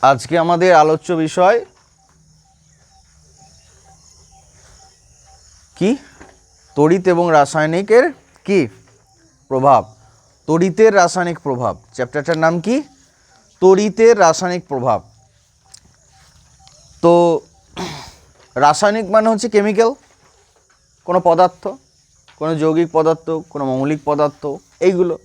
আজকে আমাদের আলোচ্য বিষয় কি? তড়িৎ এবং রাসায়নিকের কি প্রভাব। তড়িতের রাসায়নিক প্রভাব। চ্যাপ্টারটার নাম কি? তড়িতের রাসায়নিক প্রভাব। তো রাসায়নিক মানে হচ্ছে কেমিক্যাল, কোনো পদার্থ, কোনো যৌগিক পদার্থ, কোনো মৌলিক পদার্থ, এইগুলো।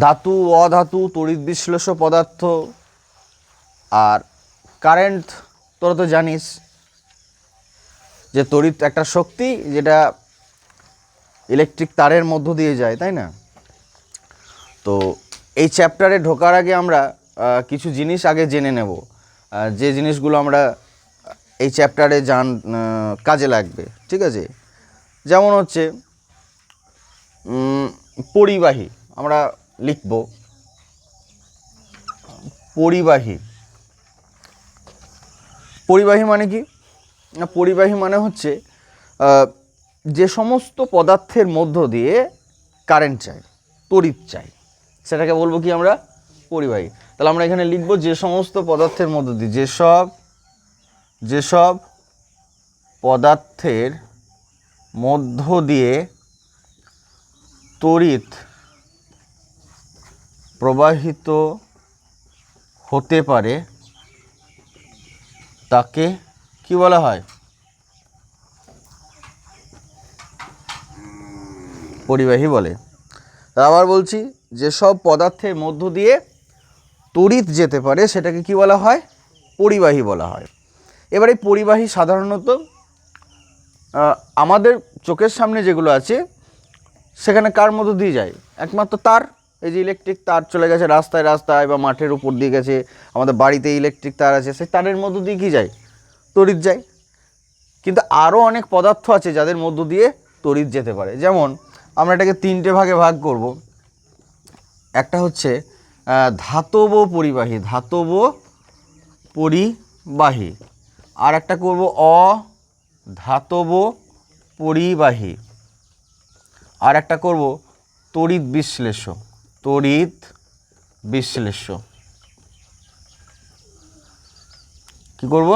ধাতু, অধাতু, তড়িৎ বিশ্লেষ্য পদার্থ। আর কারেন্ট তোরা তো জানিস যে তড়িৎ একটা শক্তি যেটা ইলেকট্রিক তারের মধ্য দিয়ে যায়, তাই না? তো এই চ্যাপ্টারে ঢোকার আগে আমরা কিছু জিনিস আগে জেনে নেব, যে জিনিসগুলো আমরা এই চ্যাপ্টারে কাজে লাগবে, ঠিক আছে? যেমন হচ্ছে পরিবাহী, আমরা লিখব পরিবাহী। পরিবাহী মানে কি? না, পরিবাহী মানে হচ্ছে যে সমস্ত পদার্থের মধ্য দিয়ে কারেন্ট চাই, তড়িৎ চাই, সেটাকে বলবো কি আমরা? পরিবাহী। তাহলে আমরা এখানে লিখব যে সমস্ত পদার্থের মধ্য দিয়ে, যেসব পদার্থের মধ্য দিয়ে তড়িৎ প্রবাহিত হতে পারে তাকে কি বলা হয়? পরিবাহী বলে। আবার বলছি, যেসব পদার্থের মধ্য দিয়ে তড়িৎ যেতে পারে সেটাকে কি বলা হয়? পরিবাহী বলা হয়। এবার এই পরিবাহী সাধারণত আমাদের চোখের সামনে যেগুলো আছে সেখানে কার মধ্য দিয়ে যায়? একমাত্র তার। এই যে ইলেকট্রিক তার চলে গেছে রাস্তায় রাস্তায় বা মাঠের উপর দিয়ে গেছে, আমাদের বাড়িতে ইলেকট্রিক তার আছে, সেই তারের মধ্য দিয়ে কি যায়? তড়িৎ যায়। কিন্তু আরও অনেক পদার্থ আছে যাদের মধ্য দিয়ে তড়িৎ যেতে পারে। যেমন আমরা এটাকে তিনটে ভাগে ভাগ করব। একটা হচ্ছে ধাতব পরিবাহী, ধাতব পরিবাহী। আর একটা করব অধাতব পরিবাহী। আর একটা করব তড়িৎ বিশ্লেষ্য, তড়িৎ বিশ্লেষ্য। কি করব?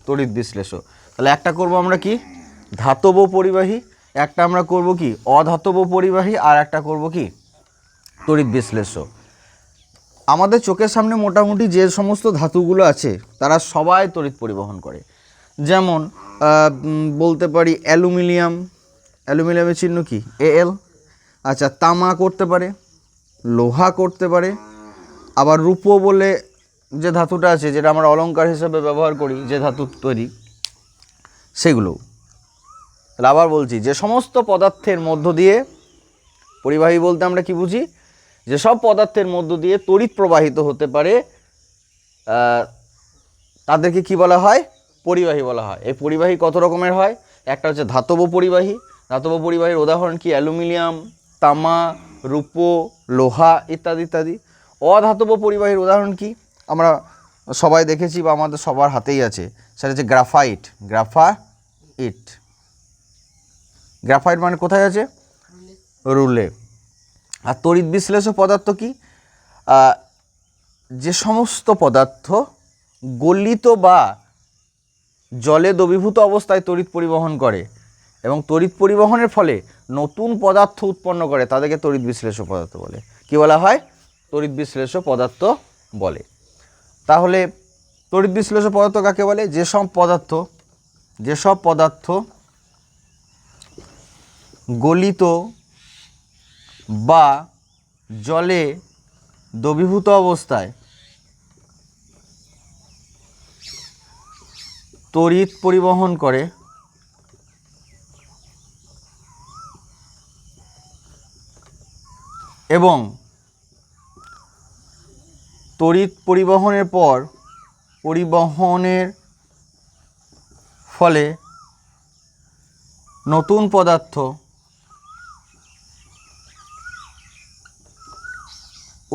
তড়িৎ বিশ্লেষ্য। তাহলে একটা করব আমরা কি? ধাতব পরিবাহী। একটা আমরা করব কি? অধাতব পরিবাহী। আর একটা করব কি? তড়িৎ বিশ্লেষ্য। আমাদের চোখের সামনে মোটামুটি যে সমস্ত ধাতুগুলো আছে তারা সবাই তড়িৎ পরিবহন করে। যেমন বলতে পারি অ্যালুমিনিয়াম, অ্যালুমিনিয়ামের চিহ্ন কি? Al। আচ্ছা, তামা করতে পারে, লোহা করতে পারে, আবার রূপো বলে যে ধাতুটা আছে, যেটা আমরা অলংকার হিসেবে ব্যবহার করি, যে ধাতু তৈরি, সেগুলো। তাহলে আবার বলছি, যে সমস্ত পদার্থের মধ্য দিয়ে, পরিবাহী বলতে আমরা কি বুঝি? যেসব পদার্থের মধ্য দিয়ে তড়িৎ প্রবাহিত হতে পারে তাদেরকে কি বলা হয়? পরিবাহী বলা হয়। এই পরিবাহী কত রকমের হয়? একটা হচ্ছে ধাতব পরিবাহী। ধাতব পরিবাহীর উদাহরণ কি? অ্যালুমিনিয়াম, তামা, রূপো, লোহা ইত্যাদি ইত্যাদি। অধাতব পরিবাহীর উদাহরণ কি? আমরা সবাই দেখেছি বা আমাদের সবার হাতেই আছে, সেটা হচ্ছে গ্রাফাইট। গ্রাফাইট, গ্রাফাইট মানে কোথায় আছে? রুলে। আর তড়িৎ বিশ্লেষ্য পদার্থ কি? যে সমস্ত পদার্থ গলিত বা জলে দ্রবীভূত অবস্থায় তড়িৎ পরিবহন করে এবং তড়িৎ পরিবহনের ফলে নতুন পদার্থ উৎপন্ন করে তাদেরকে তড়িৎ বিশ্লেষ্য পদার্থ বলে। কি বলা হয়? তড়িৎ বিশ্লেষ্য পদার্থ বলে। তাহলে তড়িৎ বিশ্লেষ্য পদার্থ কাকে বলে? যেসব পদার্থ গলিত বা জলে দ্রবীভূত অবস্থায় তড়িৎ পরিবহন করে এবং তড়িৎ পরিবহনের ফলে নতুন পদার্থ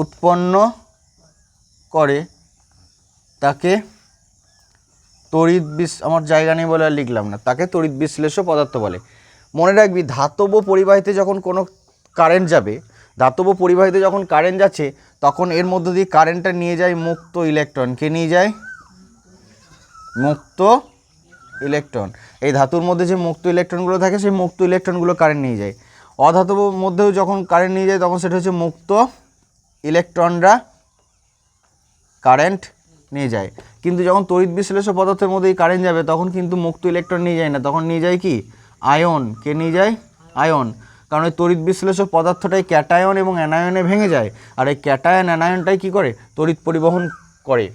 উৎপন্ন করে তাকে আমার জায়গা নেই বলে আর লিখলাম না, তাকে তড়িৎ বিশ্লেষ্য পদার্থ বলে। মনে রাখবি, ধাতব পরিবাহীতে যখন কোনো কারেন্ট যাবে, ধাতব পরিবাহীতে যখন কারেন্ট যাচ্ছে তখন এর মধ্য দিয়ে কারেন্টটা নিয়ে যায় মুক্ত ইলেকট্রন। কে নিয়ে যায়? মুক্ত ইলেকট্রন। এই ধাতুর মধ্যে যে মুক্ত ইলেকট্রনগুলো থাকে সেই মুক্ত ইলেকট্রনগুলো কারেন্ট নিয়ে যায়। অধাতব মধ্যেও যখন কারেন্ট নিয়ে যায় তখন সেটা হচ্ছে মুক্ত ইলেকট্রনরা কারেন্ট নিয়ে যায়। কিন্তু যখন তড়িৎ বিশ্লেষ্য পদার্থের মধ্যে কারেন্ট যাবে তখন কিন্তু মুক্ত ইলেকট্রন নিয়ে যায় না, তখন নিয়ে যায় কি? আয়ন। কে নিয়ে যায়? আয়ন। কারণ ওই তড়িৎ বিশ্লেষ্য পদার্থটাই ক্যাটায়ন এবং অ্যানায়নে ভেঙে যায়, আর এই ক্যাটায়ন অ্যানায়নটাই কী করে? তড়িৎ পরিবহন করে।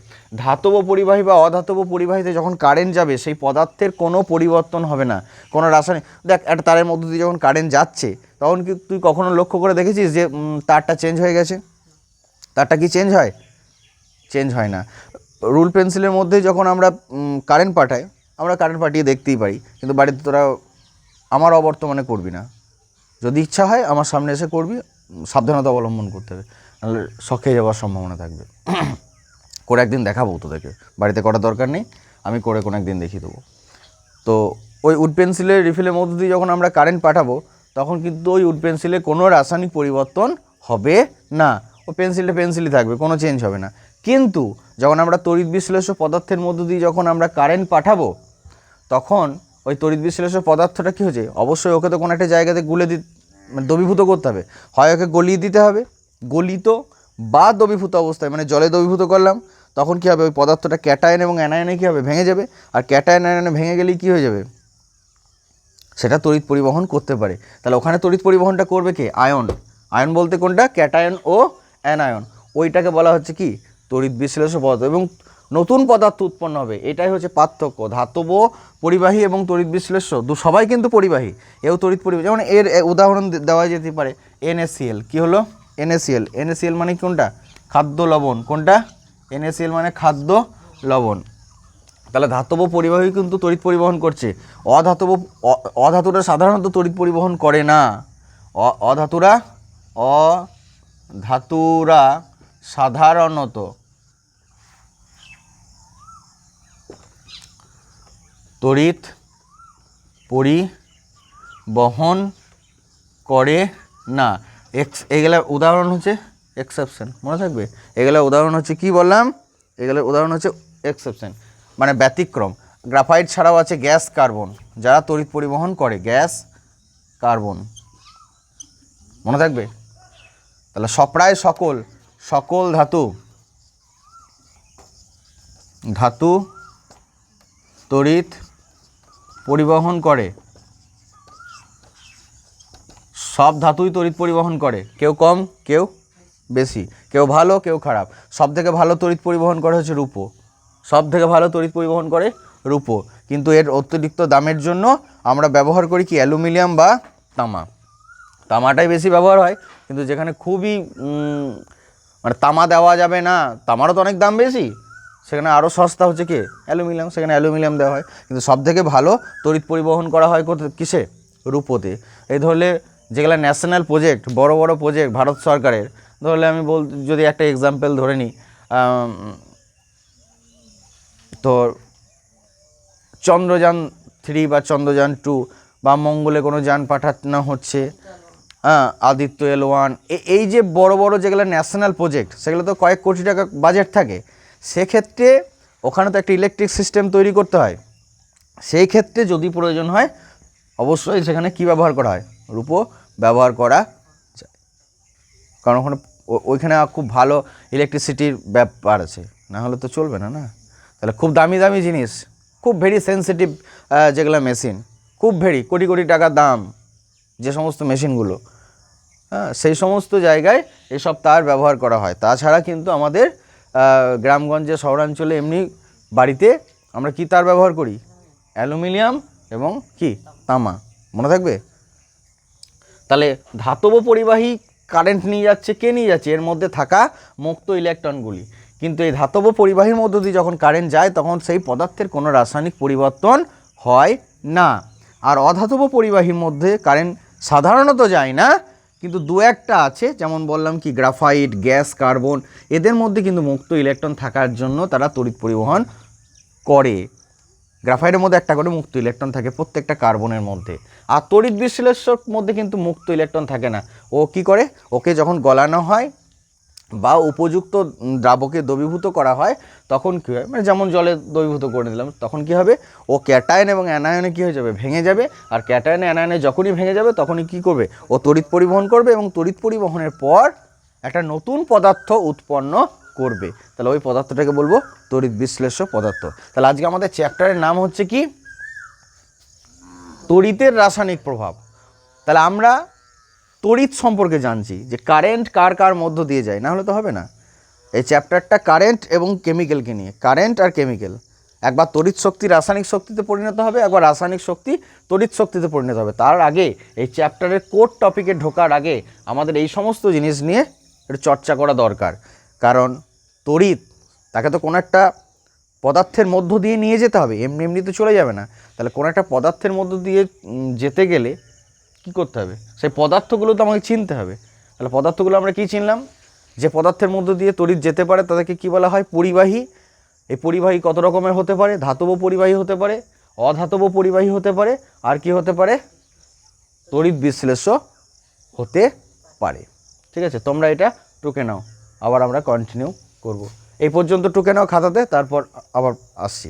ধাতব পরিবাহী বা অধাতব পরিবাহীতে যখন কারেন্ট যাবে সেই পদার্থের কোনো পরিবর্তন হবে না, কোনো রাসায়নিক। দেখ, একটা তারের মধ্য দিয়ে যখন কারেন্ট যাচ্ছে তখন কি তুই কখনো লক্ষ্য করে দেখেছিস যে তারটা চেঞ্জ হয়ে গেছে? তারটা কি চেঞ্জ হয়? চেঞ্জ হয় না। রুল পেন্সিলের মধ্যে যখন আমরা কারেন্ট পাঠাই, আমরা কারেন্ট পাঠিয়ে দেখতেই পারি, কিন্তু বাড়িতে তোরা আমার অবর্তমানে করবি না। যদি ইচ্ছা হয় আমার সামনে এসে করবি, সাবধানতা অবলম্বন করতে হবে, নাহলে শখে যাওয়ার সম্ভাবনা থাকবে। করে একদিন দেখাবো তোদেরকে, বাড়িতে করার দরকার নেই, আমি করে কোনো একদিন দেখিয়ে দেবো। তো ওই উড পেন্সিলের রিফিলের মধ্য দিয়ে যখন আমরা কারেন্ট পাঠাবো তখন কিন্তু ওই উড পেন্সিলে কোনো রাসায়নিক পরিবর্তন হবে না, ও পেন্সিলটা পেন্সিলই থাকবে, কোনো চেঞ্জ হবে না। কিন্তু যখন আমরা তড়িৎ বিশ্লেষ্য পদার্থের মধ্য দিয়ে যখন আমরা কারেন্ট পাঠাবো তখন ওই তড়িৎ বিশ্লেষ্য পদার্থটা কী হচ্ছে? অবশ্যই ওকে তো কোনো একটা জায়গাতে মানে দ্রবীভূত করতে হবে, হয় ওকে গলিয়ে দিতে হবে, গলিত বা দ্রবীভূত অবস্থায়, মানে জলে দ্রবীভূত করলাম, তখন কী হবে? ওই পদার্থটা ক্যাটায়ন এবং অ্যানায়নে কী হবে? ভেঙে যাবে। আর ক্যাটায়ন অ্যানায়নে ভেঙে গেলেই কী হয়ে যাবে? সেটা তড়িৎ পরিবহন করতে পারে। তাহলে ওখানে তড়িৎ পরিবহনটা করবে কে? আয়ন। আয়ন বলতে কোনটা? ক্যাটায়ন ও অ্যানায়ন। ওইটাকে বলা হচ্ছে কি? তড়িৎ বিশ্লেষ্য পদার্থ, এবং নতুন পদার্থ উৎপন্ন হবে। এটাই হচ্ছে পার্থক্য। ধাতব পরিবাহী এবং তড়িৎ বিশ্লেষ্য সবাই কিন্তু পরিবাহী, এও তড়িৎ পরিবাহী। যেমন এর উদাহরণ দেওয়া যেতে পারে NaCl। কী হলো? NaCl। NaCl মানে কোনটা? খাদ্য লবণ। কোনটা? NaCl মানে খাদ্য লবণ। তাহলে ধাতব পরিবাহী কিন্তু তড়িৎ পরিবহন করছে। অধাতুরা সাধারণত তড়িৎ পরিবহন করে না। অধাতুরা সাধারণত তড়িৎ পরিবহন করে না। এগুলোর উদাহরণ হচ্ছে এক্সেপশন, মনে থাকবে। এগুলোর উদাহরণ হচ্ছে কি বললাম? এগুলোর উদাহরণ হচ্ছে এক্সেপশন, মানে ব্যতিক্রম। গ্রাফাইট ছাড়াও আছে গ্যাস কার্বন, যারা তড়িৎ পরিবহন করে। গ্যাস কার্বন, মনে থাকবে। তাহলে প্রায় সকল ধাতু তড়িৎ পরিবহন করে। সব ধাতুই তড়িৎ পরিবহন করে, কেউ কম কেউ বেশি, কেউ ভালো কেউ খারাপ। সব থেকে ভালো তড়িৎ পরিবহন করে হচ্ছে রূপো। সব থেকে ভালো তড়িৎ পরিবহন করে রূপো, কিন্তু এর অতিরিক্ত দামের জন্য আমরা ব্যবহার করি কি? অ্যালুমিনিয়াম বা তামা। তামাটাই বেশি ব্যবহার হয়, কিন্তু যেখানে খুবই মানে তামা দেওয়া যাবে না, তামারও তো অনেক দাম বেশি, সেখানে আরও সস্তা হচ্ছে কি? অ্যালুমিনিয়াম। সেখানে অ্যালুমিনিয়াম দেওয়া হয়, কিন্তু সব থেকে ভালো তড়িৎ পরিবহন করা হয় কিসে? রূপোতে। এই ধরলে যেগুলো ন্যাশনাল প্রজেক্ট, বড় বড় প্রজেক্ট ভারত সরকারের, ধরলে আমি যদি একটা এক্সাম্পল ধরে নিই, তো চন্দ্রযান 3 বা চন্দ্রযান 2 বা মঙ্গলে কোনো যান পাঠানো হচ্ছে, আদিত্য L1, এই যে বড় বড় যেগুলো ন্যাশনাল প্রজেক্ট, সেগুলো তো কয়েক কোটি টাকা বাজেট থাকে। সেক্ষেত্রে ওখানে তো একটা ইলেকট্রিক সিস্টেম তৈরি করতে হয়। সেই ক্ষেত্রে যদি প্রয়োজন হয় অবশ্যই সেখানে কি ব্যবহার করা হয়? রূপো ব্যবহার করা যায়, কারণ ওইখানে খুব ভালো ইলেকট্রিসিটির ব্যাপার আছে, না হলে তো চলবে না। তাহলে খুব দামি দামি জিনিস, খুব ভেরি সেন্সিটিভ যেগুলো মেশিন, খুব ভেরি কোটি কোটি টাকা দাম যে সমস্ত মেশিনগুলো, সেই সমস্ত জায়গায় এসব তার ব্যবহার করা হয়। তাছাড়া কিন্তু আমাদের গ্রামগঞ্জে, শহরাঞ্চলে এমনি বাড়িতে আমরা কি তার ব্যবহার করি? অ্যালুমিনিয়াম এবং কি? তামা, মনে থাকবে। তাহলে ধাতব পরিবাহী কারেন্ট নিয়ে যাচ্ছে, কে নিয়ে যাচ্ছে? এর মধ্যে থাকা মুক্ত ইলেকট্রনগুলি। কিন্তু এই ধাতব পরিবাহীর মধ্য দিয়ে যখন কারেন্ট যায় তখন সেই পদার্থের কোনো রাসায়নিক পরিবর্তন হয় না। আর অধাতব পরিবাহীর মধ্যে কারেন্ট সাধারণত যায় না, কিন্তু দু একটা আছে, যেমন বললাম কি গ্রাফাইট, গ্যাস কার্বন, এদের মধ্যে কিন্তু মুক্ত ইলেকট্রন থাকার জন্য তারা তড়িৎ পরিবহন করে। গ্রাফাইটের মধ্যে একটা করে মুক্ত ইলেকট্রন থাকে প্রত্যেকটা কার্বনের মধ্যে। আর তড়িৎ বিশ্লেষক মধ্যে কিন্তু মুক্ত ইলেকট্রন থাকে না। ও কি করে, ওকে যখন গলানো হয় বা উপযুক্ত দ্রাবকে দ্রবীভূত করা হয় তখন কী হয়, মানে যেমন জলে দ্রবীভূত করে দিলাম, তখন কি হবে, ও ক্যাটায়ন এবং অ্যানায়নে কী হয়ে যাবে, ভেঙে যাবে। আর ক্যাটায়নে অ্যানায়নে যখনই ভেঙে যাবে তখনই কী করবে, ও তড়িৎ পরিবহন করবে এবং তড়িৎ পরিবহনের পর একটা নতুন পদার্থ উৎপন্ন করবে। তাহলে ওই পদার্থটাকে বলবো তড়িৎ বিশ্লেষ্য পদার্থ। তাহলে আজকে আমাদের চ্যাপ্টারের নাম হচ্ছে কি, তড়িতের রাসায়নিক প্রভাব। তাহলে আমরা তড়িৎ সম্পর্কে জানছি যে কারেন্ট কার কার মধ্য দিয়ে যায়, না হলে তো হবে না। এই চ্যাপ্টারটা কারেন্ট এবং কেমিক্যালকে নিয়ে, কারেন্ট আর কেমিক্যাল। একবার তড়িৎ শক্তি রাসায়নিক শক্তিতে পরিণত হবে, একবার রাসায়নিক শক্তি তড়িৎ শক্তিতে পরিণত হবে। তার আগে এই চ্যাপ্টারের কোর টপিকে ঢোকার আগে আমাদের এই সমস্ত জিনিস নিয়ে একটু চর্চা করা দরকার। কারণ তড়িৎ, তাকে তো কোনো একটা পদার্থের মধ্য দিয়ে নিয়ে যেতে হবে, এমনি এমনি তো চলে যাবে না। তাহলে কোনো একটা পদার্থের মধ্য দিয়ে যেতে গেলে কী করতে হবে, সেই পদার্থগুলো তো আমাকে চিনতে হবে। তাহলে পদার্থগুলো আমরা কী চিনলাম, যে পদার্থের মধ্য দিয়ে তড়িৎ যেতে পারে তাদেরকে কী বলা হয়, পরিবাহী। এই পরিবাহী কত রকমের হতে পারে, ধাতব পরিবাহী হতে পারে, অধাতব পরিবাহী হতে পারে, আর কি হতে পারে, তড়িৎ বিশ্লেষ্য হতে পারে। ঠিক আছে, তোমরা এটা টুকে নাও, আবার আমরা কন্টিনিউ করব। এই পর্যন্ত টুকে নাও খাতাতে, তারপর আবার আসছি।